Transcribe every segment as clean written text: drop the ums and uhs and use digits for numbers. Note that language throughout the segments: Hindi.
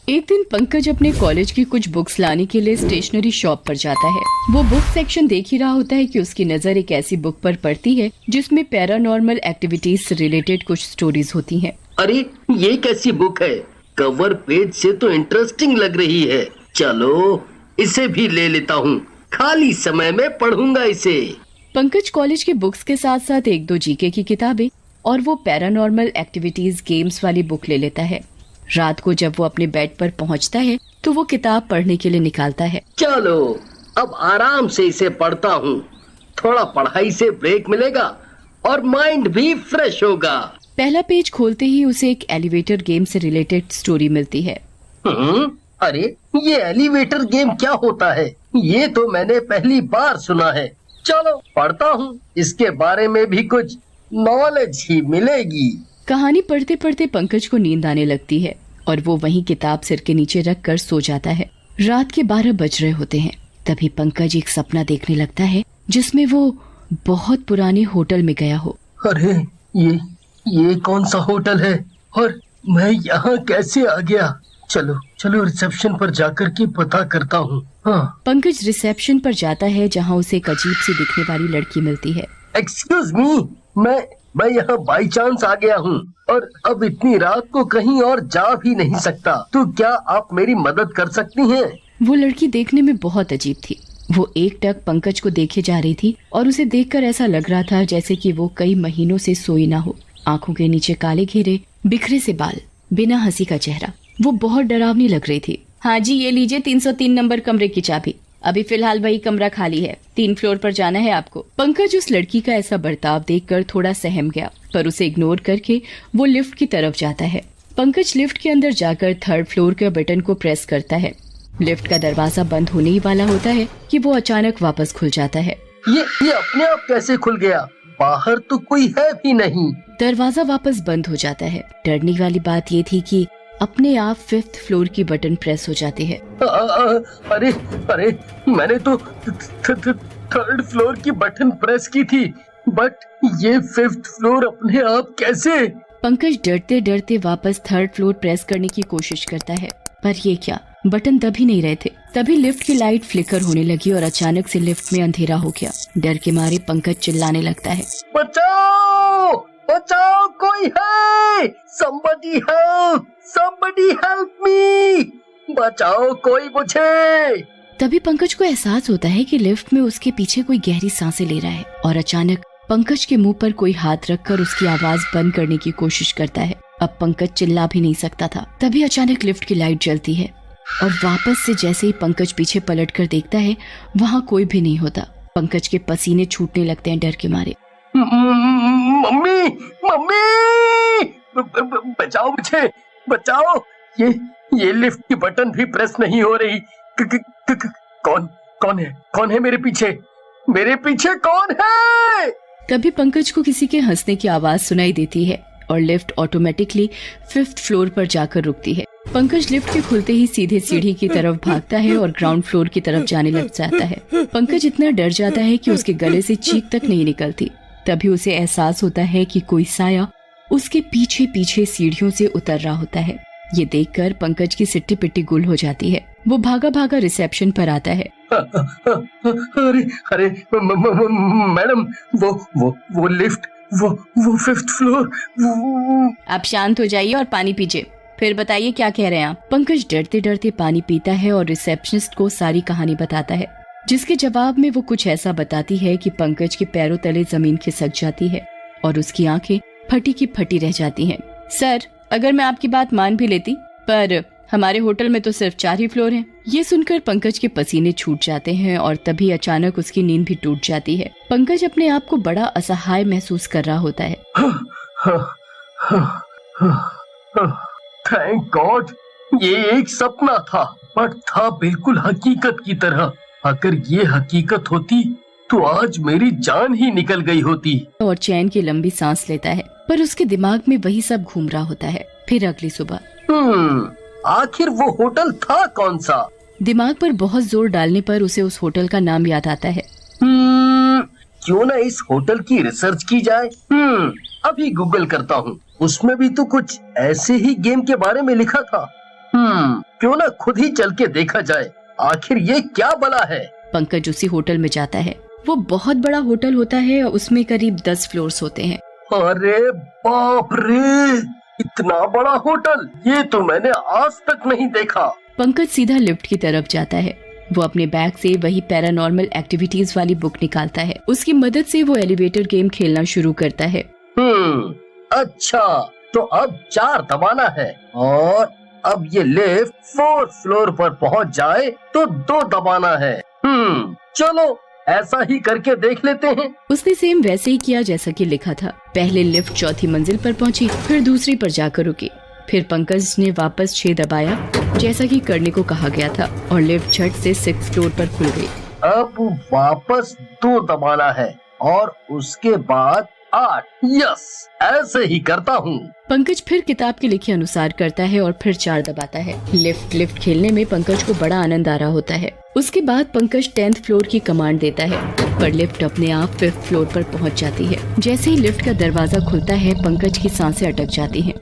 एक दिन पंकज अपने कॉलेज की कुछ बुक्स लाने के लिए स्टेशनरी शॉप पर जाता है। वो बुक सेक्शन देख ही रहा होता है कि उसकी नजर एक ऐसी बुक पर पड़ती है जिसमें पैरानॉर्मल एक्टिविटीज से रिलेटेड कुछ स्टोरीज होती हैं। अरे ये कैसी बुक है? कवर पेज से तो इंटरेस्टिंग लग रही है। चलो इसे भी ले लेता हूँ, खाली समय में पढ़ूंगा इसे। पंकज कॉलेज की बुक्स के साथ साथ एक दो जीके की किताबें और वो पैरानॉर्मल एक्टिविटीज गेम्स वाली बुक ले लेता है। रात को जब वो अपने बेड पर पहुंचता है तो वो किताब पढ़ने के लिए निकालता है। चलो अब आराम से इसे पढ़ता हूँ, थोड़ा पढ़ाई से ब्रेक मिलेगा और माइंड भी फ्रेश होगा। पहला पेज खोलते ही उसे एक एलिवेटर गेम से रिलेटेड स्टोरी मिलती है। अरे ये एलिवेटर गेम क्या होता है? ये तो मैंने पहली बार सुना है। चलो पढ़ता हूँ, इसके बारे में भी कुछ नॉलेज ही मिलेगी। कहानी पढ़ते पढ़ते पंकज को नींद आने लगती है और वो वहीं किताब सिर के नीचे रख कर सो जाता है। रात के 12 बज रहे होते हैं। तभी पंकज एक सपना देखने लगता है जिसमें वो बहुत पुराने होटल में गया हो। अरे ये कौन सा होटल है और मैं यहाँ कैसे आ गया? चलो रिसेप्शन पर जाकर के पता करता हूँ। हाँ। पंकज रिसेप्शन पर जाता है जहाँ उसे एक अजीब सी दिखने वाली लड़की मिलती है। एक्सक्यूज मी, मैं यहाँ बाई चांस आ गया हूँ और अब इतनी रात को कहीं और जा भी नहीं सकता, तो क्या आप मेरी मदद कर सकती हैं? वो लड़की देखने में बहुत अजीब थी। वो एकटक पंकज को देखे जा रही थी और उसे देखकर ऐसा लग रहा था जैसे कि वो कई महीनों से सोई ना हो। आंखों के नीचे काले घेरे, बिखरे से बाल, बिना हंसी का चेहरा। वो बहुत डरावनी लग रही थी। हाँ जी, ये लीजिए 303 नंबर कमरे की चाबी। अभी फिलहाल वही कमरा खाली है, 3 फ्लोर पर जाना है आपको। पंकज उस लड़की का ऐसा बर्ताव देखकर थोड़ा सहम गया, पर उसे इग्नोर करके वो लिफ्ट की तरफ जाता है। पंकज लिफ्ट के अंदर जाकर 3rd फ्लोर के बटन को प्रेस करता है। लिफ्ट का दरवाजा बंद होने ही वाला होता है कि वो अचानक वापस खुल जाता है। ये अपने आप कैसे खुल गया? बाहर तो कोई है भी नहीं। दरवाजा वापस बंद हो जाता है। डरने वाली बात ये थी कि अपने आप 5th फ्लोर की बटन प्रेस हो जाते हैं। अरे मैंने तो 3rd फ्लोर की बटन प्रेस की थी, बट ये 5th फ्लोर अपने आप कैसे? पंकज डरते डरते वापस 3rd फ्लोर प्रेस करने की कोशिश करता है, पर ये क्या, बटन दब ही नहीं रहे थे। तभी लिफ्ट की लाइट फ्लिकर होने लगी और अचानक से लिफ्ट में अंधेरा हो गया। डर के मारे पंकज चिल्लाने लगता है, बचाओ बचाओ, कोई है? somebody help me, बचाओ कोई मुझे। तभी पंकज को एहसास होता है कि लिफ्ट में उसके पीछे कोई गहरी सांसें ले रहा है और अचानक पंकज के मुंह पर कोई हाथ रखकर उसकी आवाज बंद करने की कोशिश करता है। अब पंकज चिल्ला भी नहीं सकता था। तभी अचानक लिफ्ट की लाइट जलती है और वापस से जैसे ही पंकज पीछे पलट कर देखता है, वहाँ कोई भी नहीं होता। पंकज के पसीने छूटने लगते हैं डर के मारे। मम्मी बचाओ मुझे, बचाओ। ये लिफ्ट की बटन भी प्रेस नहीं हो रही। कौन है मेरे पीछे कौन है? तभी पंकज को किसी के हंसने की आवाज सुनाई देती है और लिफ्ट ऑटोमेटिकली 5th फ्लोर पर जाकर रुकती है। पंकज लिफ्ट के खुलते ही सीधे सीढ़ी की तरफ भागता है और ग्राउंड फ्लोर की तरफ जाने लग जाता है। पंकज इतना डर जाता है कि उसके गले से चीख तक नहीं निकलती। तभी उसे एहसास होता है कि कोई साया उसके पीछे पीछे सीढ़ियों से उतर रहा होता है। ये देखकर पंकज की सिट्टी पिट्टी गुल हो जाती है। वो भागा भागा रिसेप्शन पर आता है। अरे मैडम, वो लिफ्ट, वो 5th फ्लोर। आप शांत हो जाइए और पानी पीजिए, फिर बताइए क्या कह रहे हैं आप। पंकज डरते डरते पानी पीता है और रिसेप्शनिस्ट को सारी कहानी बताता है, जिसके जवाब में वो कुछ ऐसा बताती है कि पंकज के पैरों तले जमीन खिसक जाती है और उसकी आंखें फटी की फटी रह जाती हैं। सर, अगर मैं आपकी बात मान भी लेती, पर हमारे होटल में तो सिर्फ 4 ही फ्लोर हैं। ये सुनकर पंकज के पसीने छूट जाते हैं और तभी अचानक उसकी नींद भी टूट जाती है। पंकज अपने आप को बड़ा असहाय महसूस कर रहा होता है। थैंक गॉड, ये एक सपना था, बट था बिल्कुल हकीकत की तरह। अगर ये हकीकत होती तो आज मेरी जान ही निकल गई होती। और चैन की लंबी सांस लेता है, पर उसके दिमाग में वही सब घूम रहा होता है। फिर अगली सुबह आखिर वो होटल था कौन सा? दिमाग पर बहुत जोर डालने पर उसे उस होटल का नाम याद आता है। क्यों ना इस होटल की रिसर्च की जाए। अभी गूगल करता हूँ। उसमें भी तो कुछ ऐसे ही गेम के बारे में लिखा था। क्यों ना खुद ही चल के देखा जाए, आखिर ये क्या बला है। पंकज उसी होटल में जाता है। वो बहुत बड़ा होटल होता है, उसमें करीब 10 फ्लोर्स होते हैं। अरे बाप रे, इतना बड़ा होटल, ये तो मैंने आज तक नहीं देखा। पंकज सीधा लिफ्ट की तरफ जाता है। वो अपने बैग से वही पैरानॉर्मल एक्टिविटीज वाली बुक निकालता है। उसकी मदद से वो एलिवेटर गेम खेलना शुरू करता है। अच्छा, तो अब 4 दबाना है और अब ये लिफ्ट 4th फ्लोर पर पहुंच जाए तो 2 दबाना है। चलो ऐसा ही करके देख लेते हैं। उसने सेम वैसे ही किया जैसा कि लिखा था। पहले लिफ्ट 4थी मंजिल पर पहुंची, फिर दूसरी पर जाकर रुकी। फिर पंकज ने वापस 6 दबाया जैसा कि करने को कहा गया था और लिफ्ट झट से 6th फ्लोर पर खुल गई। अब वापस 2 दबाना है और उसके बाद 8। यस, ऐसे ही करता हूँ। पंकज फिर किताब के लिखे अनुसार करता है और फिर 4 दबाता है। लिफ्ट खेलने में पंकज को बड़ा आनंद आ रहा होता है। उसके बाद पंकज 10th फ्लोर की कमांड देता है, पर लिफ्ट अपने आप 5th फ्लोर पर पहुंच जाती है। जैसे ही लिफ्ट का दरवाजा खुलता है, पंकज की सांसें अटक जाती हैं।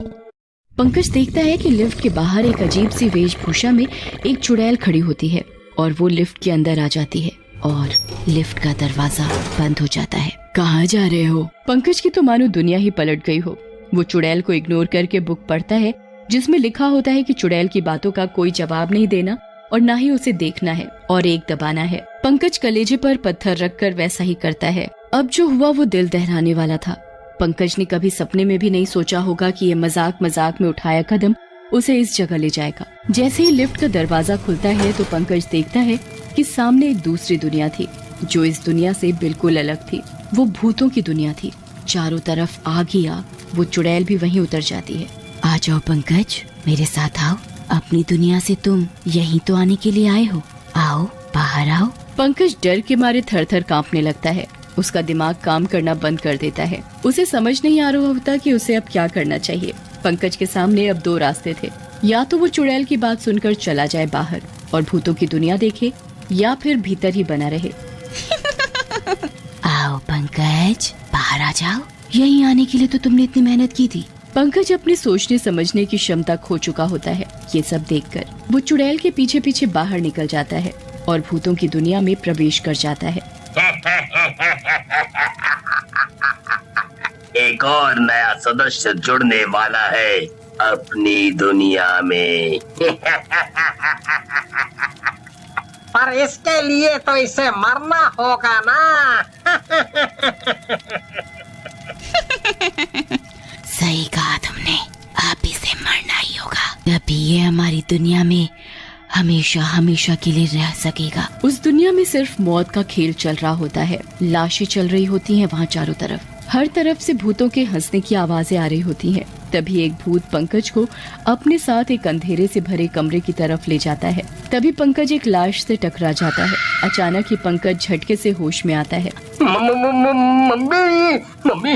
पंकज देखता है कि लिफ्ट के बाहर एक अजीब सी वेशभूषा में एक चुड़ैल खड़ी होती है और वो लिफ्ट के अंदर आ जाती है और लिफ्ट का दरवाजा बंद हो जाता है। कहाँ जा रहे हो? पंकज की तो मानो दुनिया ही पलट गई हो। वो चुड़ैल को इग्नोर करके बुक पढ़ता है जिसमें लिखा होता है कि चुड़ैल की बातों का कोई जवाब नहीं देना और ना ही उसे देखना है और 1 दबाना है। पंकज कलेजे पर पत्थर रखकर वैसा ही करता है। अब जो हुआ वो दिल दहलाने वाला था। पंकज ने कभी सपने में भी नहीं सोचा होगा कि ये मजाक में उठाया कदम उसे इस जगह ले जाएगा। जैसे ही लिफ्ट का दरवाजा खुलता है तो पंकज देखता है कि सामने एक दूसरी दुनिया थी जो इस दुनिया से बिल्कुल अलग थी। वो भूतों की दुनिया थी। चारों तरफ आग ही आग। वो चुड़ैल भी वहीं उतर जाती है। आ जाओ पंकज, मेरे साथ आओ। अपनी दुनिया से तुम यहीं तो आने के लिए आए हो। आओ, बाहर आओ। पंकज डर के मारे थर-थर कांपने लगता है। उसका दिमाग काम करना बंद कर देता है। उसे समझ नहीं आ रहा होता कि उसे अब क्या करना चाहिए। पंकज के सामने अब 2 रास्ते थे। या तो वो चुड़ैल की बात सुनकर चला जाए बाहर और भूतों की दुनिया देखे, या फिर भीतर ही बना रहे। आओ पंकज, बाहर आ जाओ। यहीं आने के लिए तो तुमने इतनी मेहनत की थी। पंकज अपने सोचने समझने की क्षमता खो चुका होता है। ये सब देखकर वो चुड़ैल के पीछे पीछे बाहर निकल जाता है और भूतों की दुनिया में प्रवेश कर जाता है। एक और नया सदस्य जुड़ने वाला है अपनी दुनिया में। पर इसके लिए तो इसे मरना होगा ना। सही कहा तुमने, अब इसे मरना ही होगा। अभी ये हमारी दुनिया में हमेशा हमेशा के लिए रह सकेगा। उस दुनिया में सिर्फ मौत का खेल चल रहा होता है। लाशें चल रही होती हैं वहाँ चारों तरफ। हर तरफ से भूतों के हंसने की आवाजें आ रही होती हैं। तभी एक भूत पंकज को अपने साथ एक अंधेरे से भरे कमरे की तरफ ले जाता है। तभी पंकज एक लाश से टकरा जाता है। अचानक ही पंकज झटके से होश में आता है। मम्मी,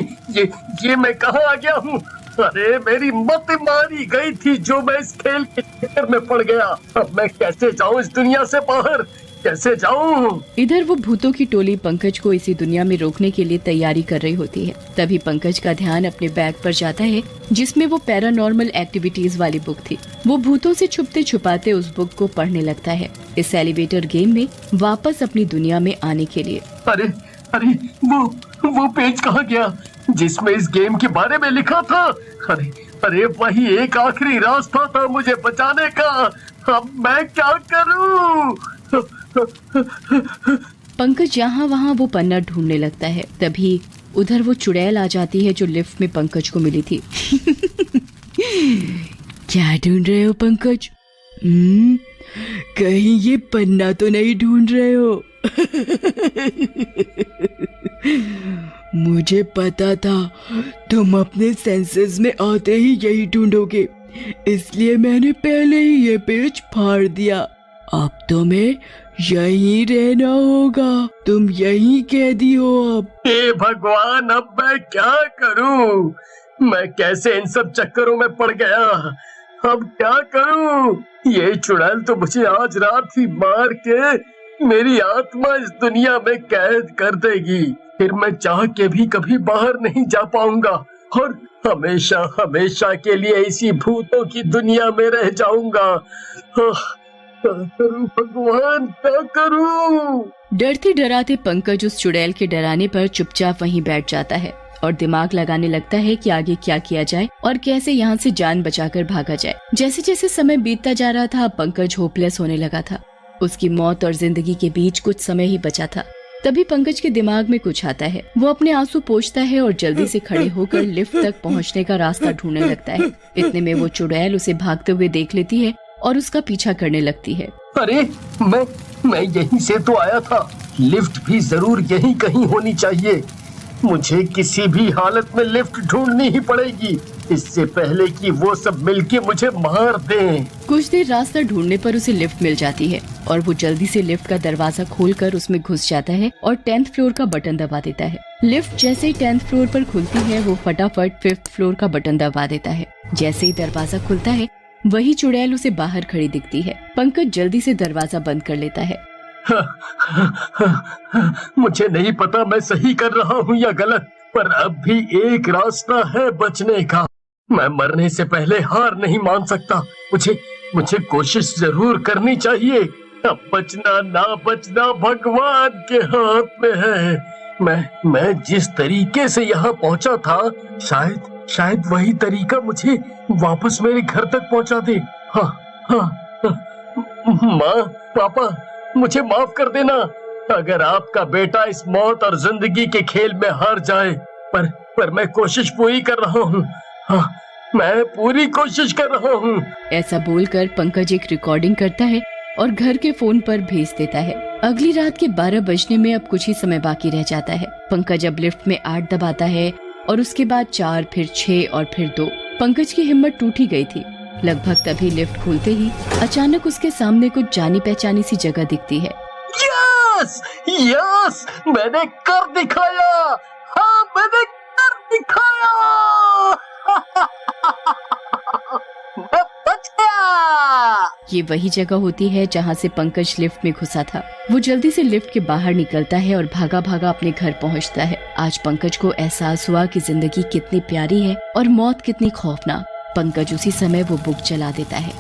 ये मैं कहाँ आ गया हूँ? अरे मेरी मत मारी गई थी जो मैं इस खेल के चक्कर में पड़ गया। अब मैं कैसे जाऊँ इस दुनिया से बाहर, कैसे जाऊँ? इधर वो भूतों की टोली पंकज को इसी दुनिया में रोकने के लिए तैयारी कर रही होती है। तभी पंकज का ध्यान अपने बैग पर जाता है जिसमें वो पैरानॉर्मल एक्टिविटीज वाली बुक थी। वो भूतों से छुपते छुपाते उस बुक को पढ़ने लगता है इस एलिवेटर गेम में वापस अपनी दुनिया में आने के लिए। अरे वो पेज कहाँ गया जिसमें इस गेम के बारे में लिखा था? अरे वही एक आखिरी रास्ता था मुझे बचाने का। अब मैं क्या करूं? पंकज यहाँ वहाँ वो पन्ना ढूंढने लगता है। तभी उधर वो चुड़ैल आ जाती है जो लिफ्ट में पंकज को मिली थी। क्या ढूंढ रहे हो पंकज? कहीं ये पन्ना तो नहीं ढूंढ रहे हो? मुझे पता था तुम अपने सेंसेस में आते ही यही ढूंढोगे, इसलिए मैंने पहले ही ये पेज फाड़ दिया। अब तुम्हें यहीं रहना होगा, तुम यहीं कैदी हो अब। हे भगवान, अब मैं क्या करूं? मैं कैसे इन सब चक्करों में पड़ गया? अब क्या करूं? ये चुड़ैल तो मुझे आज रात ही मार के मेरी आत्मा इस दुनिया में कैद कर देगी। फिर मैं चाह के भी कभी बाहर नहीं जा पाऊंगा हमेशा हमेशा के लिए इसी भूतों की दुनिया में रह जाऊंगा। क्या करूं भगवान, क्या करूं? डरते डराते पंकज उस चुड़ैल के डराने पर चुपचाप वहीं बैठ जाता है और दिमाग लगाने लगता है कि आगे क्या किया जाए और कैसे यहाँ से जान बचाकर भागा जाए। जैसे जैसे समय बीतता जा रहा था, पंकज होपलेस होने लगा था। उसकी मौत और जिंदगी के बीच कुछ समय ही बचा था। तभी पंकज के दिमाग में कुछ आता है। वो अपने आंसू पोंछता है और जल्दी से खड़े होकर लिफ्ट तक पहुंचने का रास्ता ढूंढने लगता है। इतने में वो चुड़ैल उसे भागते हुए देख लेती है और उसका पीछा करने लगती है। अरे मैं यहीं से तो आया था। लिफ्ट भी जरूर यहीं कहीं होनी चाहिए। मुझे किसी भी हालत में लिफ्ट ढूंढनी ही पड़ेगी, इससे पहले कि वो सब मिलके मुझे मार दें। कुछ देर रास्ता ढूंढने पर उसे लिफ्ट मिल जाती है और वो जल्दी से लिफ्ट का दरवाजा खोलकर उसमें घुस जाता है और 10th फ्लोर का बटन दबा देता है। लिफ्ट जैसे ही 10th फ्लोर पर खुलती है, वो फटाफट 5th फ्लोर का बटन दबा देता है। जैसे ही दरवाजा खुलता है, वही चुड़ैल उसे बाहर खड़ी दिखती है। पंकज जल्दी से दरवाजा बंद कर लेता है। मुझे नहीं पता मैं सही कर रहा हूँ या गलत, पर अब भी एक रास्ता है बचने का। मैं मरने से पहले हार नहीं मान सकता। मुझे कोशिश जरूर करनी चाहिए। अब बचना ना बचना भगवान के हाथ में है। मैं जिस तरीके से यहाँ पहुँचा था, शायद वही तरीका मुझे वापस मेरे घर तक पहुँचा दे। हाँ। माँ, पापा, मुझे माफ कर देना अगर आपका बेटा इस मौत और जिंदगी के खेल में हार जाए, पर मैं कोशिश पूरी कर रहा हूँ। हाँ, मैं पूरी कोशिश कर रहा हूँ। ऐसा बोलकर पंकज एक रिकॉर्डिंग करता है और घर के फोन पर भेज देता है। अगली रात के 12 बजने में अब कुछ ही समय बाकी रह जाता है। पंकज अब लिफ्ट में 8 दबाता है और उसके बाद 4, फिर 6 और फिर 2। पंकज की हिम्मत टूट ही गई थी। लगभग तभी लिफ्ट खुलते ही अचानक उसके सामने कुछ जानी पहचानी सी जगह दिखती है। यस, मैंने कर दिखाया। हाँ, मैंने कर दिखाया। मैं बच गया। ये वही जगह होती है जहाँ से पंकज लिफ्ट में घुसा था। वो जल्दी से लिफ्ट के बाहर निकलता है और भागा भागा अपने घर पहुँचता है। आज पंकज को एहसास हुआ कि जिंदगी कितनी प्यारी है और मौत कितनी खौफनाक। पंकज उसी समय वो बुक जला देता है।